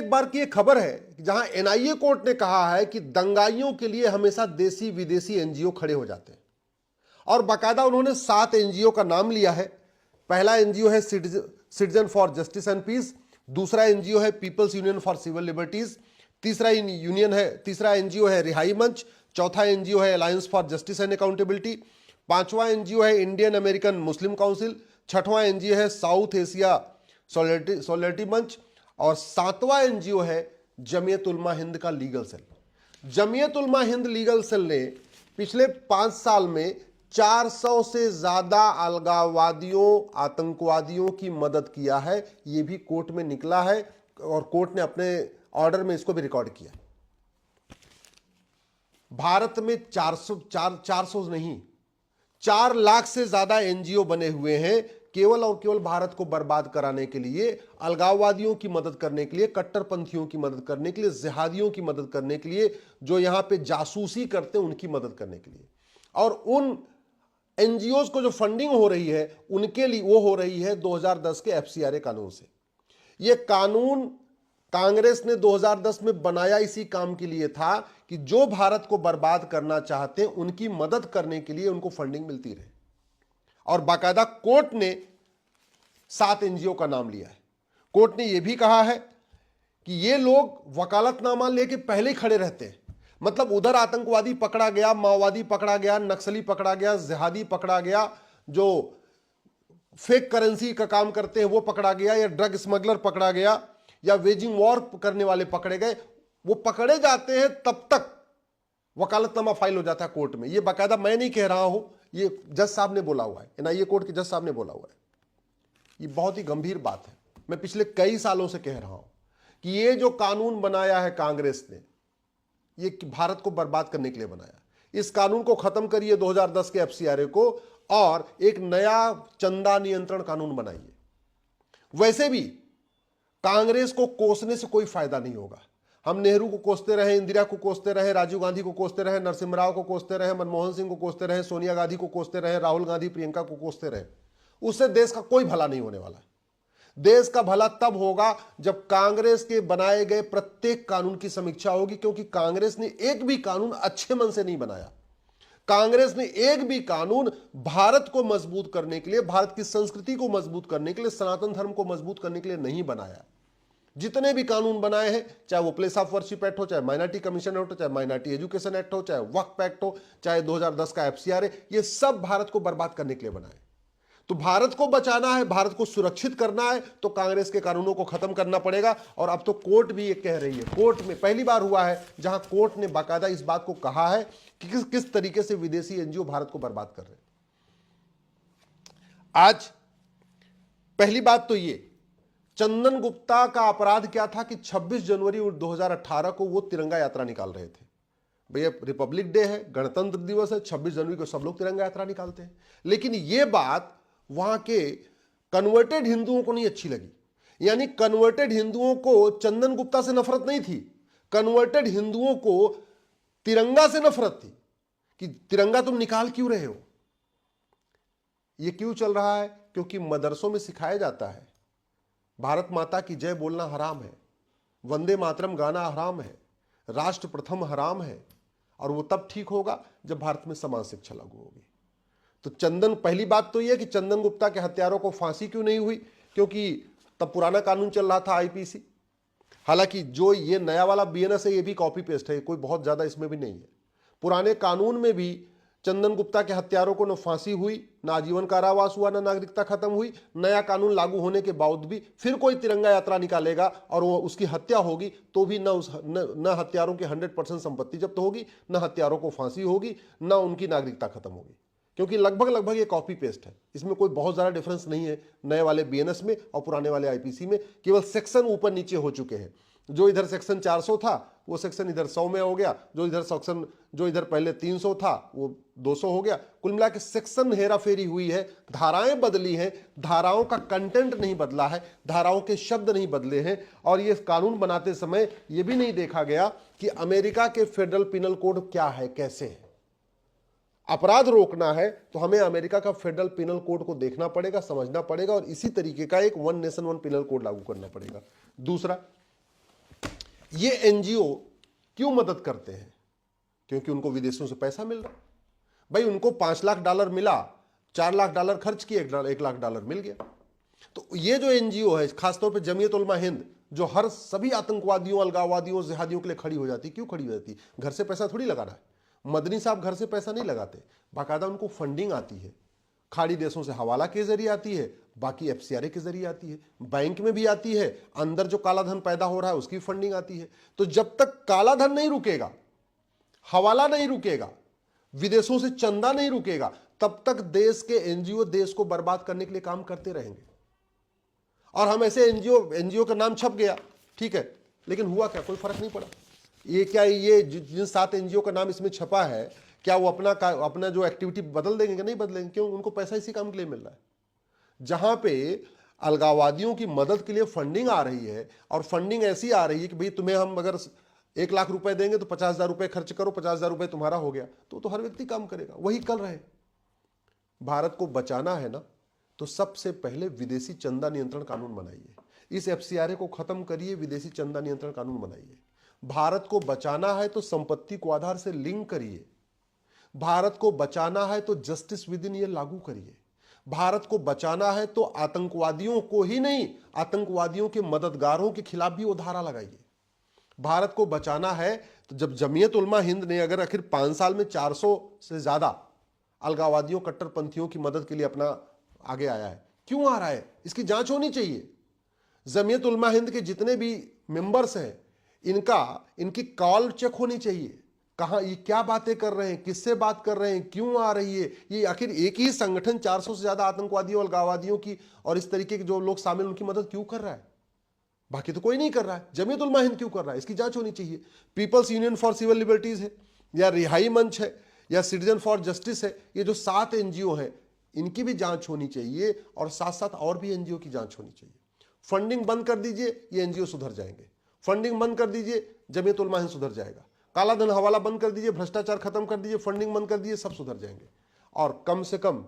एक बार की एक खबर है जहां एनआईए कोर्ट ने कहा है कि दंगाइयों के लिए हमेशा देसी विदेशी एनजीओ खड़े हो जाते हैं, और बाकायदा उन्होंने 7 एनजीओ का नाम लिया है। पहला एनजीओ है Citizen for Justice and Peace, दूसरा एनजीओ है People's Union for Civil Liberties, तीसरा एनजीओ है रिहाई मंच, चौथा एनजीओ है Alliance for Justice and Accountability, पांचवा एनजीओ है इंडियन अमेरिकन मुस्लिम काउंसिल, छठवां एनजीओ है साउथ एशिया सॉलिडरिटी मंच, और 7वां एनजीओ है जमीयत उलमा हिंद का legal cell. Jamiat Ulama Hind legal cell ने पिछले 5 साल में 400 से ज्यादा अलगाववादियों, आतंकवादियों की मदद किया है। यह भी कोर्ट में निकला है और कोर्ट ने अपने ऑर्डर में इसको भी रिकॉर्ड किया। भारत में 400 नहीं, 4 लाख से ज्यादा एनजीओ बने हुए हैं केवल और केवल भारत को बर्बाद कराने के लिए, अलगाववादियों की मदद करने के लिए, कट्टरपंथियों की मदद करने के लिए, जिहादियों की मदद करने के लिए, जो यहां पे जासूसी करते हैं उनकी मदद करने के लिए। और उन एनजीओ को जो फंडिंग हो रही है उनके लिए वो हो रही है 2010 के एफसीआरए कानून से। यह कानून कांग्रेस ने 2010 में बनाया इसी काम के लिए था कि जो भारत को बर्बाद करना चाहते हैं उनकी मदद करने के लिए उनको फंडिंग मिलती रहे। और बाकायदा कोर्ट ने 7 एनजीओ का नाम लिया है। कोर्ट ने यह भी कहा है कि ये लोग वकालतनामा लेके पहले ही खड़े रहते हैं। मतलब उधर आतंकवादी पकड़ा गया, माओवादी पकड़ा गया, नक्सली पकड़ा गया, जिहादी पकड़ा गया, जो फेक करेंसी का काम करते हैं वो पकड़ा गया, या ड्रग स्मगलर पकड़ा गया, या वेजिंग वॉर करने वाले पकड़े गए। वो पकड़े जाते हैं तब तक वकालतनामा फाइल हो जाता है कोर्ट में। ये बाकायदा मैं नहीं कह रहा हूं, ये जज साहब ने बोला हुआ है, एनआईए कोर्ट के जज साहब ने बोला हुआ है। ये बहुत ही गंभीर बात है। मैं पिछले कई सालों से कह रहा हूं कि ये जो कानून बनाया है कांग्रेस ने, ये भारत को बर्बाद करने के लिए बनाया। इस कानून को खत्म करिए 2010 के एफसीआरए को और एक नया चंदा नियंत्रण कानून बनाइए। वैसे भी कांग्रेस को कोसने से कोई फायदा नहीं होगा। हम नेहरू को कोसते रहे, इंदिरा को कोसते रहे, राजीव गांधी को कोसते रहे, नरसिम्हा राव को कोसते रहे, मनमोहन सिंह को कोसते रहे, सोनिया गांधी को कोसते रहे, राहुल गांधी, प्रियंका को कोसते रहे, उससे देश का कोई भला नहीं होने वाला है। देश का भला तब होगा जब कांग्रेस के बनाए गए प्रत्येक कानून की समीक्षा होगी, क्योंकि कांग्रेस ने एक भी कानून अच्छे मन से नहीं बनाया। कांग्रेस ने एक भी कानून भारत को मजबूत करने के लिए, भारत की संस्कृति को मजबूत करने के लिए, सनातन धर्म को मजबूत करने के लिए नहीं बनाया। जितने भी कानून बनाए हैं, चाहे वो प्लेस ऑफ वर्शिप एक्ट हो, चाहे माइनॉरिटी कमीशन एक्ट हो, चाहे माइनॉरिटी एजुकेशन एक्ट हो, चाहे वक्फ एक्ट हो, चाहे 2010 का एफसीआरए, ये सब भारत को बर्बाद करने के लिए बनाए। तो भारत को बचाना है, भारत को सुरक्षित करना है, तो कांग्रेस के कानूनों को खत्म करना पड़ेगा। और अब तो कोर्ट भी ये कह रही है, कोर्ट में पहली बार हुआ है जहां कोर्ट ने बाकायदा इस बात को कहा है कि किस तरीके से विदेशी एनजीओ भारत को बर्बाद कर रहे हैं। आज पहली बात तो ये, चंदन गुप्ता का अपराध क्या था कि 26 जनवरी 2018 को वो तिरंगा यात्रा निकाल रहे थे। भैया रिपब्लिक डे है, गणतंत्र दिवस है, 26 जनवरी को सब लोग तिरंगा यात्रा निकालते हैं। लेकिन ये बात वहां के कन्वर्टेड हिंदुओं को नहीं अच्छी लगी। यानी कन्वर्टेड हिंदुओं को चंदन गुप्ता से नफरत नहीं थी, कन्वर्टेड हिंदुओं को तिरंगा से नफरत थी कि तिरंगा तुम निकाल क्यों रहे हो। यह क्यों चल रहा है? क्योंकि मदरसों में सिखाया जाता है भारत माता की जय बोलना हराम है, वंदे मातरम गाना हराम है, राष्ट्र प्रथम हराम है, और वो तब ठीक होगा जब भारत में समान शिक्षा लागू होगी। तो पहली बात तो यह कि चंदन गुप्ता के हत्यारों को फांसी क्यों नहीं हुई, क्योंकि तब पुराना कानून चल रहा था आईपीसी। हालांकि जो ये नया वाला बीएनएस है ये भी कॉपी पेस्ट है, कोई बहुत ज्यादा इसमें भी नहीं है। पुराने कानून में भी चंदन गुप्ता के हत्यारों को न फांसी हुई, न आजीवन कारावास हुआ, न नागरिकता खत्म हुई। नया कानून लागू होने के बावजूद भी फिर कोई तिरंगा यात्रा निकालेगा और वो उसकी हत्या होगी तो भी न हत्यारों की 100% संपत्ति जब्त होगी, न हत्यारों को फांसी होगी, न उनकी नागरिकता खत्म होगी। क्योंकि लगभग ये कॉपी पेस्ट है, इसमें कोई बहुत ज्यादा डिफरेंस नहीं है नए वाले बीएनएस में और पुराने वाले आईपीसी में। केवल सेक्शन ऊपर नीचे हो चुके हैं। जो इधर सेक्शन 400 था वो सेक्शन इधर 100 में हो गया, जो इधर पहले 300 था वो 200 हो गया। कुल मिला के सेक्शन हेराफेरी हुई है, धाराएं बदली हैं, धाराओं का कंटेंट नहीं बदला है, धाराओं के शब्द नहीं बदले हैं। और ये कानून बनाते समय ये भी नहीं देखा गया कि अमेरिका के फेडरल पिनल कोड क्या है, कैसे है। अपराध रोकना है तो हमें अमेरिका का फेडरल पिनल कोड को देखना पड़ेगा, समझना पड़ेगा, और इसी तरीके का एक one nation one penal code लागू करना पड़ेगा। दूसरा, ये एनजीओ क्यों मदद करते हैं? क्योंकि उनको विदेशों से पैसा मिल रहा है। भाई उनको $5 लाख मिला, $4 लाख खर्च किए, $1 लाख मिल गया। तो ये जो एनजीओ है, खासतौर पे जमीयत उलमा हिंद, जो हर सभी आतंकवादियों, अलगाववादियों, जिहादियों के लिए खड़ी हो जाती, क्यों खड़ी हो जाती? घर से पैसा थोड़ी लगा रहा है। मदनी साहब घर से पैसा नहीं लगाते, बाकायदा उनको फंडिंग आती है, खाड़ी देशों से हवाला के जरिए आती है, बाकी एफसीआरए के जरिए आती है, बैंक में भी आती है, अंदर जो काला धन पैदा हो रहा है उसकी फंडिंग आती है। तो जब तक काला धन नहीं रुकेगा, हवाला नहीं रुकेगा, विदेशों से चंदा नहीं रुकेगा, तब तक देश के एनजीओ देश को बर्बाद करने के लिए काम करते रहेंगे। और हम ऐसे एनजीओ का नाम छप गया, ठीक है, लेकिन हुआ क्या? कोई फर्क नहीं पड़ा। ये क्या, ये जिन 7 एनजीओ का नाम इसमें छपा है, क्या वो अपना जो एक्टिविटी बदल देंगे? नहीं बदलेंगे। क्यों? उनको पैसा इसी काम के लिए मिल रहा है। जहां पे अलगाववादियों की मदद के लिए फंडिंग आ रही है, और फंडिंग ऐसी आ रही है कि भाई तुम्हें हम अगर 1 लाख रुपए देंगे तो 50,000 रुपए खर्च करो, 50,000 रुपए तुम्हारा हो गया, तो हर व्यक्ति काम करेगा। वही कर रहे। भारत को बचाना है ना, तो सबसे पहले विदेशी चंदा नियंत्रण कानून बनाइए। इस एफसीआरए को खत्म करिए, विदेशी चंदा नियंत्रण कानून बनाइए। भारत को बचाना है तो संपत्ति को आधार से लिंक करिए। भारत को बचाना है तो जस्टिस विद इन ये लागू करिए। भारत को बचाना है तो आतंकवादियों को ही नहीं, आतंकवादियों के मददगारों के खिलाफ भी वो धारा लगाइए। भारत को बचाना है तो जब जमीयत उलमा हिंद ने अगर आखिर 5 साल में 400 से ज्यादा अलगाववादियों, कट्टरपंथियों की मदद के लिए अपना आगे आया है, क्यों आ रहा है? इसकी जांच होनी चाहिए। जमीयत उलमा हिंद के जितने भी मेंबर्स हैं, इनकी कॉल चेक होनी चाहिए। कहां ये क्या बातें कर रहे हैं, किससे बात कर रहे हैं, क्यों आ रही है? ये आखिर एक ही संगठन 400 से ज्यादा आतंकवादियों, अलगाववादियों की और इस तरीके के जो लोग शामिल, उनकी मदद क्यों कर रहा है? बाकी तो कोई नहीं कर रहा है। जमीयत उलमा हिंद क्यों कर रहा है? इसकी जांच होनी चाहिए। People's Union for Civil Liberties है, या रिहाई मंच है, या सिटीजन फॉर जस्टिस है, ये जो 7 एनजीओ हैं, इनकी भी जांच होनी चाहिए, और साथ साथ और भी एनजीओ की जांच होनी चाहिए। फंडिंग बंद कर दीजिए, ये एनजीओ सुधर जाएंगे। फंडिंग बंद कर दीजिए, जमीयत उलमा हिंद सुधर जाएगा। काला धन हवाला बंद कर दीजिए, भ्रष्टाचार खत्म कर दीजिए, फंडिंग बंद कर दीजिए, सब सुधर जाएंगे। और कम से कम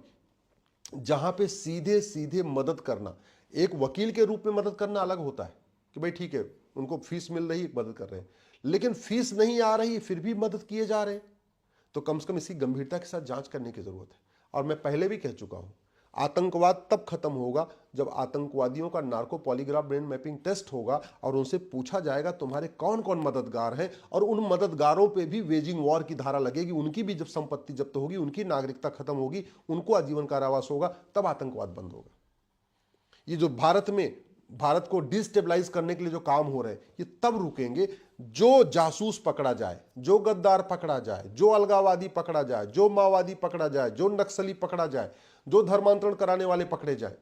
जहां पे सीधे सीधे मदद करना, एक वकील के रूप में मदद करना अलग होता है कि भाई ठीक है, उनको फीस मिल रही, मदद कर रहे हैं, लेकिन फीस नहीं आ रही फिर भी मदद किए जा रहे हैं, तो कम से कम इसकी गंभीरता के साथ जांच करने की जरूरत है। और मैं पहले भी कह चुका हूं, आतंकवाद तब खत्म होगा जब आतंकवादियों का narco polygraph brain mapping test होगा, और उनसे पूछा जाएगा तुम्हारे कौन कौन मददगार हैं, और उन मददगारों पे भी वेजिंग वॉर की धारा लगेगी। उनकी भी जब संपत्ति जब्त होगी, उनकी नागरिकता खत्म होगी, उनको आजीवन कारावास होगा, तब आतंकवाद बंद होगा। ये जो भारत को डिस्टेबलाइज करने के लिए जो काम हो रहे हैं, ये तब रुकेंगे जो जासूस पकड़ा जाए, जो गद्दार पकड़ा जाए, जो अलगावादी पकड़ा जाए, जो माओवादी पकड़ा जाए, जो नक्सली पकड़ा जाए, जो धर्मांतरण कराने वाले पकड़े जाए,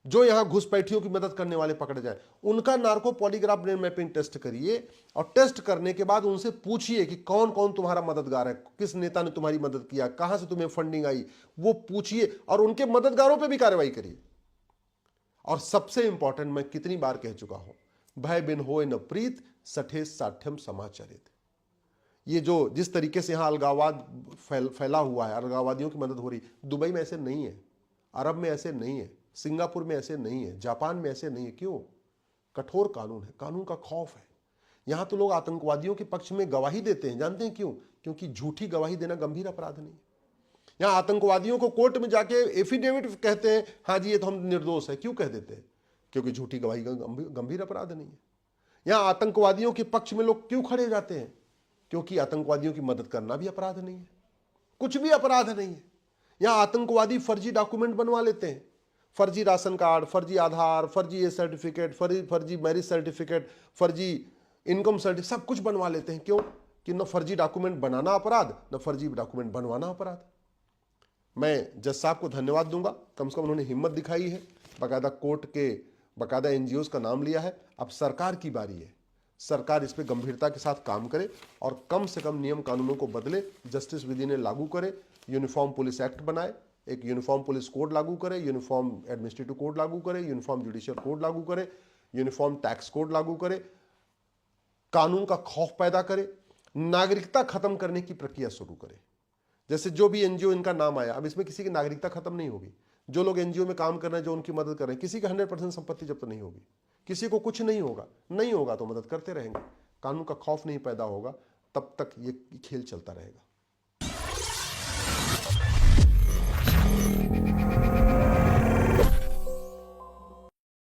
जो यहां घुसपैठियों की मदद करने वाले पकड़े जाए, उनका narco polygraph brain mapping test करिए। और टेस्ट करने के बाद उनसे पूछिए कि कौन कौन तुम्हारा मददगार है, किस नेता ने तुम्हारी मदद किया, कहां से तुम्हें फंडिंग आई, वो पूछिए, और उनके मददगारों पर भी कार्रवाई करिए। और सबसे इंपॉर्टेंट, मैं कितनी बार कह चुका हूं, भय बिन होए न प्रीत, सठे साठ्यम समाचरित। ये जो जिस तरीके से यहां अलगाववाद फैला हुआ है, अलगाववादियों की मदद हो रही, दुबई में ऐसे नहीं है, अरब में ऐसे नहीं है, सिंगापुर में ऐसे नहीं है, जापान में ऐसे नहीं है। क्यों? कठोर कानून है, कानून का खौफ है। यहां तो लोग आतंकवादियों के पक्ष में गवाही देते हैं, जानते हैं क्यों? क्योंकि झूठी गवाही देना गंभीर अपराध नहीं। यहां आतंकवादियों को कोर्ट में जाके एफिडेविट कहते हैं, हाँ जी ये तो हम निर्दोष है। क्यों कह देते हैं? क्योंकि झूठी गवाही का गंभीर अपराध नहीं है। यहां आतंकवादियों के पक्ष में लोग क्यों खड़े जाते हैं? क्योंकि आतंकवादियों की मदद करना भी अपराध नहीं है, कुछ भी अपराध नहीं है। यहां आतंकवादी फर्जी डॉक्यूमेंट बनवा लेते हैं, फर्जी राशन कार्ड, फर्जी आधार, फर्जी ये सर्टिफिकेट, फर्जी मैरिज सर्टिफिकेट, फर्जी इनकम सर्टिफिकेट, सब कुछ बनवा लेते हैं। क्यों? कि न फर्जी डॉक्यूमेंट बनाना अपराध, न फर्जी डॉक्यूमेंट बनवाना अपराध। मैं जज साहब को धन्यवाद दूंगा, कम से कम उन्होंने हिम्मत दिखाई है, बाकायदा कोर्ट के बाकायदा एनजीओज का नाम लिया है। अब सरकार की बारी है, सरकार इस पर गंभीरता के साथ काम करे और कम से कम नियम कानूनों को बदले, जस्टिस विधि ने लागू करे, यूनिफॉर्म पुलिस एक्ट बनाए, एक यूनिफॉर्म पुलिस कोड लागू करे, यूनिफॉर्म एडमिनिस्ट्रेटिव कोड लागू करे, यूनिफॉर्म जुडिशियल कोड लागू करे, यूनिफॉर्म टैक्स कोड लागू करे, कानून का खौफ पैदा करे, नागरिकता खत्म करने की प्रक्रिया शुरू करे। जैसे जो भी एनजीओ इनका नाम आया, अब इसमें किसी की नागरिकता खत्म नहीं होगी। जो लोग एनजीओ में काम कर रहे हैं, जो उनकी मदद कर रहे हैं, किसी का 100% संपत्ति जब्त नहीं होगी, किसी को कुछ नहीं होगा, नहीं होगा तो मदद करते रहेंगे। कानून का खौफ नहीं पैदा होगा, तब तक ये खेल चलता रहेगा।